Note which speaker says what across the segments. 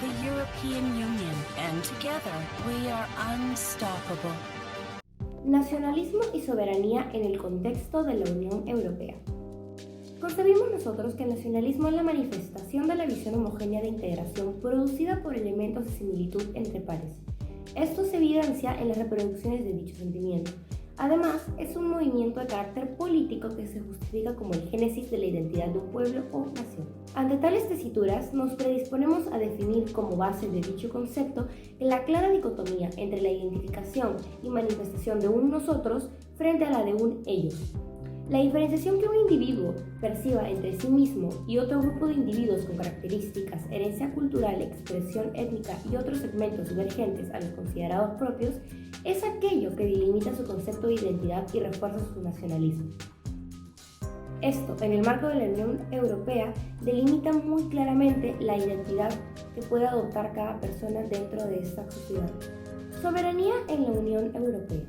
Speaker 1: the European Union, and together we are unstoppable.
Speaker 2: Nacionalismo y soberanía en el contexto de la Unión Europea. Concebimos nosotros que el nacionalismo es la manifestación de la visión homogénea de integración producida por elementos de similitud entre pares. Esto se evidencia en las reproducciones de dicho sentimiento. Además, es un movimiento de carácter político que se justifica como el génesis de la identidad de un pueblo o nación. Ante tales tesituras, nos predisponemos a definir como base de dicho concepto la clara dicotomía entre la identificación y manifestación de un nosotros frente a la de un ellos. La diferenciación que un individuo perciba entre sí mismo y otro grupo de individuos con características, herencia cultural, expresión étnica y otros segmentos divergentes a los considerados propios es aquello que delimita su concepto de identidad y refuerza su nacionalismo. Esto, en el marco de la Unión Europea, delimita muy claramente la identidad que puede adoptar cada persona dentro de esta sociedad. Soberanía en la Unión Europea.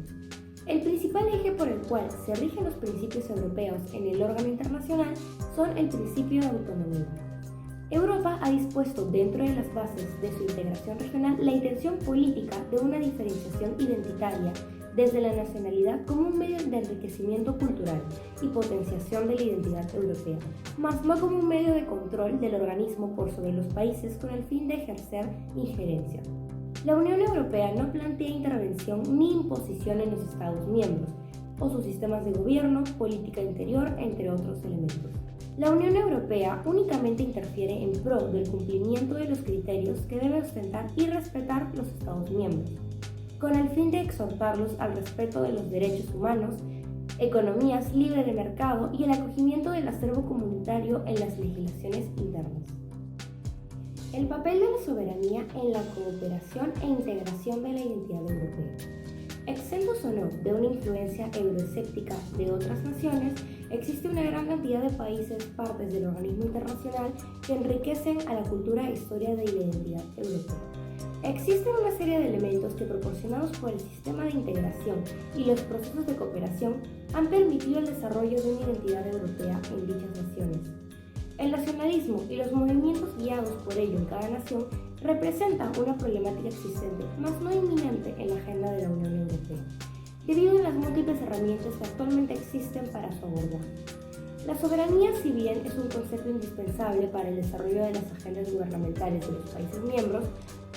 Speaker 2: El principal eje por el cual se rigen los principios europeos en el órgano internacional son el principio de autonomía. Europa ha dispuesto dentro de las bases de su integración regional la intención política de una diferenciación identitaria desde la nacionalidad como un medio de enriquecimiento cultural y potenciación de la identidad europea, mas no como un medio de control del organismo por sobre los países con el fin de ejercer injerencia. La Unión Europea no plantea intervención ni imposición en los Estados miembros, o sus sistemas de gobierno, política interior, entre otros elementos. La Unión Europea únicamente interfiere en pro del cumplimiento de los criterios que deben ostentar y respetar los Estados miembros, con el fin de exhortarlos al respeto de los derechos humanos, economías libres de mercado y el acogimiento del acervo comunitario en las legislaciones internas. El papel de la soberanía en la cooperación e integración de la identidad europea. Exentos o no de una influencia euroescéptica de otras naciones, existe una gran cantidad de países, partes del organismo internacional, que enriquecen a la cultura e historia de la identidad europea. Existen una serie de elementos que, proporcionados por el sistema de integración y los procesos de cooperación, han permitido el desarrollo de una identidad europea en dichas naciones. El nacionalismo y los movimientos guiados por ello en cada nación representan una problemática existente, mas no inminente en la agenda de la Unión Europea, debido a las múltiples herramientas que actualmente existen para su abordaje. La soberanía, si bien es un concepto indispensable para el desarrollo de las agendas gubernamentales de los países miembros,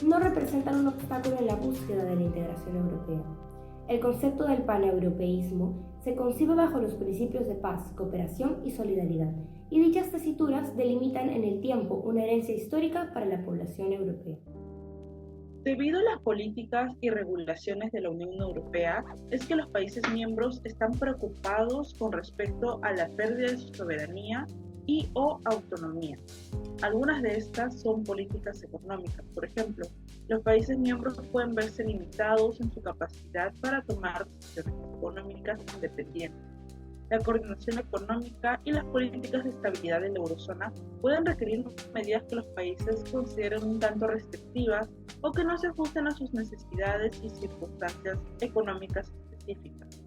Speaker 2: no representan un obstáculo en la búsqueda de la integración europea. El concepto del paneuropeísmo se concibe bajo los principios de paz, cooperación y solidaridad, y dichas tesituras delimitan en el tiempo una herencia histórica para la población europea.
Speaker 3: Debido a las políticas y regulaciones de la Unión Europea, es que los países miembros están preocupados con respecto a la pérdida de su soberanía y o autonomía. Algunas de estas son políticas económicas. Por ejemplo, los países miembros pueden verse limitados en su capacidad para tomar decisiones económicas independientes. La coordinación económica y las políticas de estabilidad de la eurozona pueden requerir medidas que los países consideren un tanto restrictivas o que no se ajusten a sus necesidades y circunstancias económicas específicas.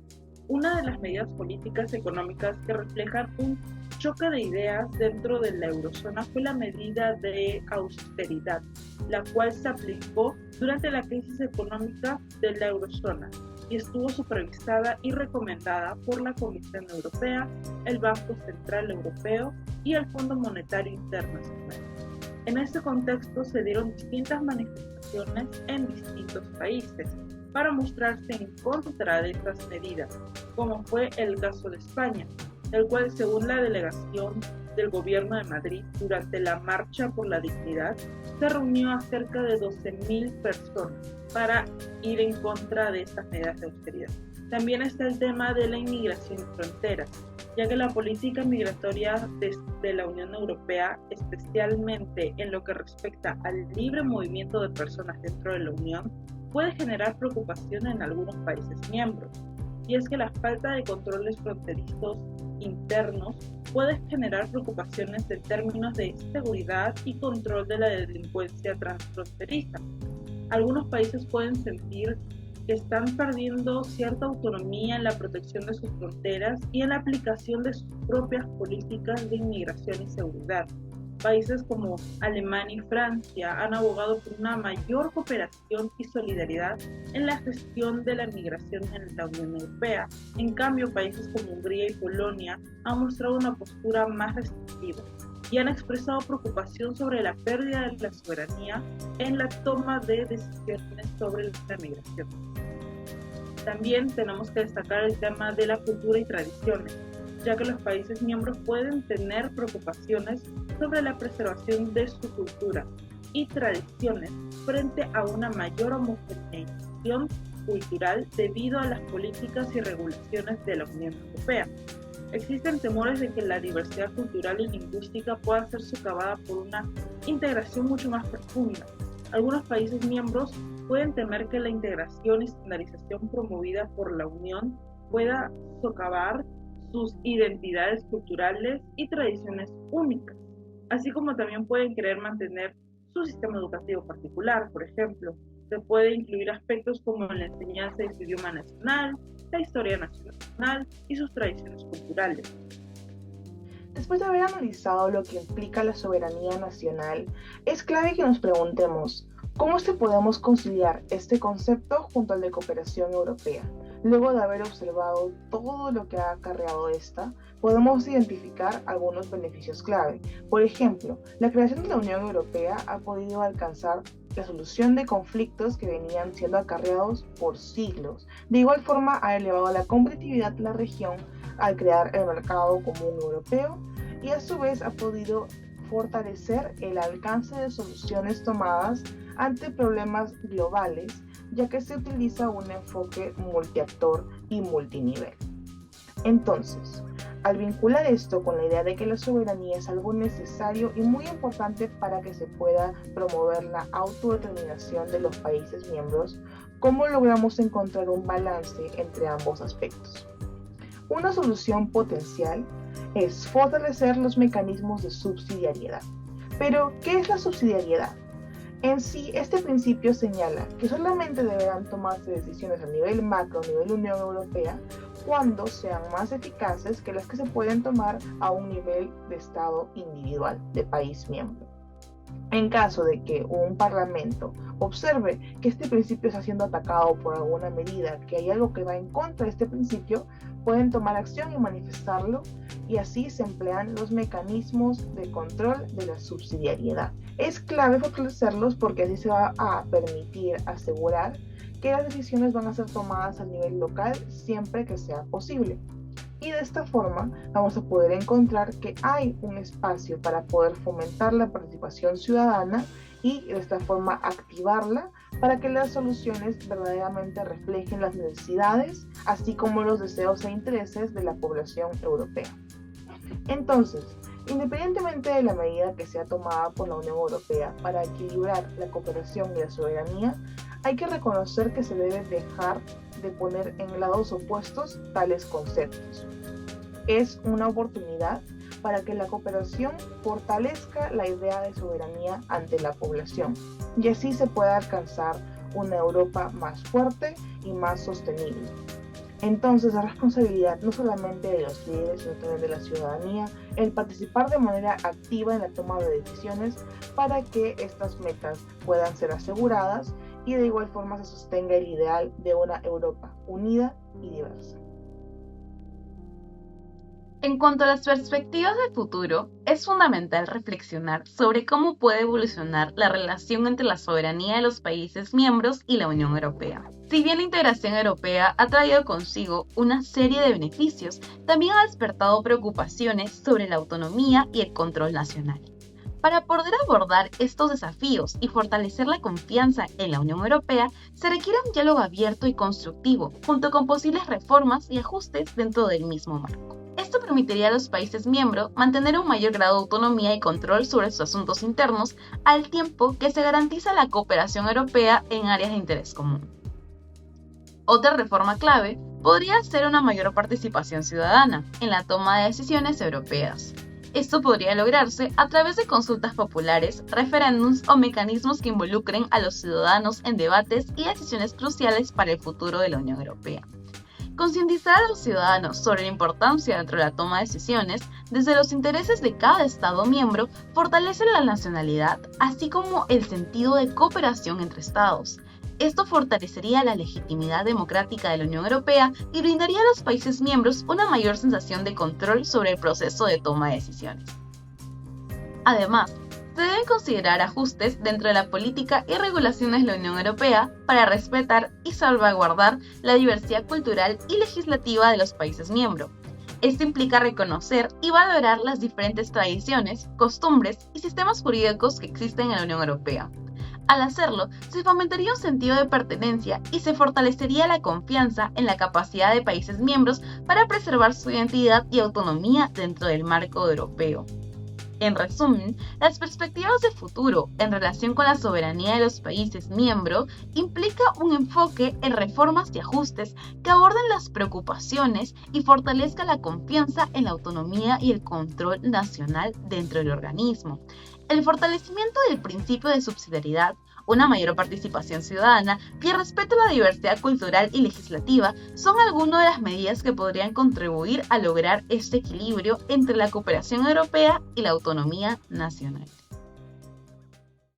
Speaker 3: Una de las medidas políticas económicas que reflejan un choque de ideas dentro de la eurozona fue la medida de austeridad, la cual se aplicó durante la crisis económica de la eurozona y estuvo supervisada y recomendada por la Comisión Europea, el Banco Central Europeo y el Fondo Monetario Internacional. En este contexto se dieron distintas manifestaciones en distintos países para mostrarse en contra de estas medidas, como fue el caso de España, el cual, según la delegación del Gobierno de Madrid durante la Marcha por la Dignidad, se reunió a cerca de 12.000 personas para ir en contra de estas medidas de austeridad. También está el tema de la inmigración y fronteras, ya que la política migratoria de la Unión Europea, especialmente en lo que respecta al libre movimiento de personas dentro de la Unión, puede generar preocupación en algunos países miembros. Y es que la falta de controles fronterizos internos puede generar preocupaciones en términos de seguridad y control de la delincuencia transfronteriza. Algunos países pueden sentir que están perdiendo cierta autonomía en la protección de sus fronteras y en la aplicación de sus propias políticas de inmigración y seguridad. Países como Alemania y Francia han abogado por una mayor cooperación y solidaridad en la gestión de la migración en la Unión Europea. En cambio, países como Hungría y Polonia han mostrado una postura más restrictiva y han expresado preocupación sobre la pérdida de la soberanía en la toma de decisiones sobre la migración. También tenemos que destacar el tema de la cultura y tradiciones, ya que los países miembros pueden tener preocupaciones sobre la preservación de su cultura y tradiciones frente a una mayor homogeneización cultural debido a las políticas y regulaciones de la Unión Europea. Existen temores de que la diversidad cultural y lingüística pueda ser socavada por una integración mucho más profunda. Algunos países miembros pueden temer que la integración y estandarización promovida por la Unión pueda socavar sus identidades culturales y tradiciones únicas, así como también pueden querer mantener su sistema educativo particular. Por ejemplo, se puede incluir aspectos como la enseñanza de su idioma nacional, la historia nacional y sus tradiciones culturales.
Speaker 4: Después de haber analizado lo que implica la soberanía nacional, es clave que nos preguntemos, ¿cómo podemos conciliar este concepto junto al de cooperación europea? Luego de haber observado todo lo que ha acarreado esta, podemos identificar algunos beneficios clave. Por ejemplo, la creación de la Unión Europea ha podido alcanzar la solución de conflictos que venían siendo acarreados por siglos. De igual forma, ha elevado la competitividad de la región al crear el mercado común europeo y a su vez ha podido fortalecer el alcance de soluciones tomadas ante problemas globales, ya que se utiliza un enfoque multiactor y multinivel. Entonces, al vincular esto con la idea de que la soberanía es algo necesario y muy importante para que se pueda promover la autodeterminación de los países miembros, ¿cómo logramos encontrar un balance entre ambos aspectos? Una solución potencial es fortalecer los mecanismos de subsidiariedad. Pero, ¿qué es la subsidiariedad? En sí, este principio señala que solamente deberán tomarse decisiones a nivel macro, a nivel Unión Europea, cuando sean más eficaces que las que se pueden tomar a un nivel de Estado individual, de país miembro. En caso de que un parlamento observe que este principio está siendo atacado por alguna medida, que hay algo que va en contra de este principio, pueden tomar acción y manifestarlo, y así se emplean los mecanismos de control de la subsidiariedad. Es clave fortalecerlos porque así se va a permitir asegurar que las decisiones van a ser tomadas a nivel local siempre que sea posible. Y de esta forma vamos a poder encontrar que hay un espacio para poder fomentar la participación ciudadana y de esta forma activarla para que las soluciones verdaderamente reflejen las necesidades, así como los deseos e intereses de la población europea. Entonces, independientemente de la medida que sea tomada por la Unión Europea para equilibrar la cooperación y la soberanía, hay que reconocer que se debe dejar de poner en lados opuestos tales conceptos. Es una oportunidad para que la cooperación fortalezca la idea de soberanía ante la población y así se pueda alcanzar una Europa más fuerte y más sostenible. Entonces, la responsabilidad no solamente de los líderes, sino también de la ciudadanía, el participar de manera activa en la toma de decisiones para que estas metas puedan ser aseguradas y de igual forma se sostenga el ideal de una Europa unida y diversa.
Speaker 5: En cuanto a las perspectivas de futuro, es fundamental reflexionar sobre cómo puede evolucionar la relación entre la soberanía de los países miembros y la Unión Europea. Si bien la integración europea ha traído consigo una serie de beneficios, también ha despertado preocupaciones sobre la autonomía y el control nacional. Para poder abordar estos desafíos y fortalecer la confianza en la Unión Europea, se requiere un diálogo abierto y constructivo, junto con posibles reformas y ajustes dentro del mismo marco. Esto permitiría a los países miembros mantener un mayor grado de autonomía y control sobre sus asuntos internos, al tiempo que se garantiza la cooperación europea en áreas de interés común. Otra reforma clave podría ser una mayor participación ciudadana en la toma de decisiones europeas. Esto podría lograrse a través de consultas populares, referéndums o mecanismos que involucren a los ciudadanos en debates y decisiones cruciales para el futuro de la Unión Europea. Concientizar a los ciudadanos sobre la importancia dentro de la toma de decisiones desde los intereses de cada Estado miembro, fortalece la nacionalidad, así como el sentido de cooperación entre Estados. Esto fortalecería la legitimidad democrática de la Unión Europea y brindaría a los países miembros una mayor sensación de control sobre el proceso de toma de decisiones. Además, se deben considerar ajustes dentro de la política y regulaciones de la Unión Europea para respetar y salvaguardar la diversidad cultural y legislativa de los países miembros. Esto implica reconocer y valorar las diferentes tradiciones, costumbres y sistemas jurídicos que existen en la Unión Europea. Al hacerlo, se fomentaría un sentido de pertenencia y se fortalecería la confianza en la capacidad de países miembros para preservar su identidad y autonomía dentro del marco europeo. En resumen, las perspectivas de futuro en relación con la soberanía de los países miembros implica un enfoque en reformas y ajustes que aborden las preocupaciones y fortalezca la confianza en la autonomía y el control nacional dentro del organismo. El fortalecimiento del principio de subsidiariedad, una mayor participación ciudadana y el respeto a la diversidad cultural y legislativa son algunas de las medidas que podrían contribuir a lograr este equilibrio entre la cooperación europea y la autonomía nacional.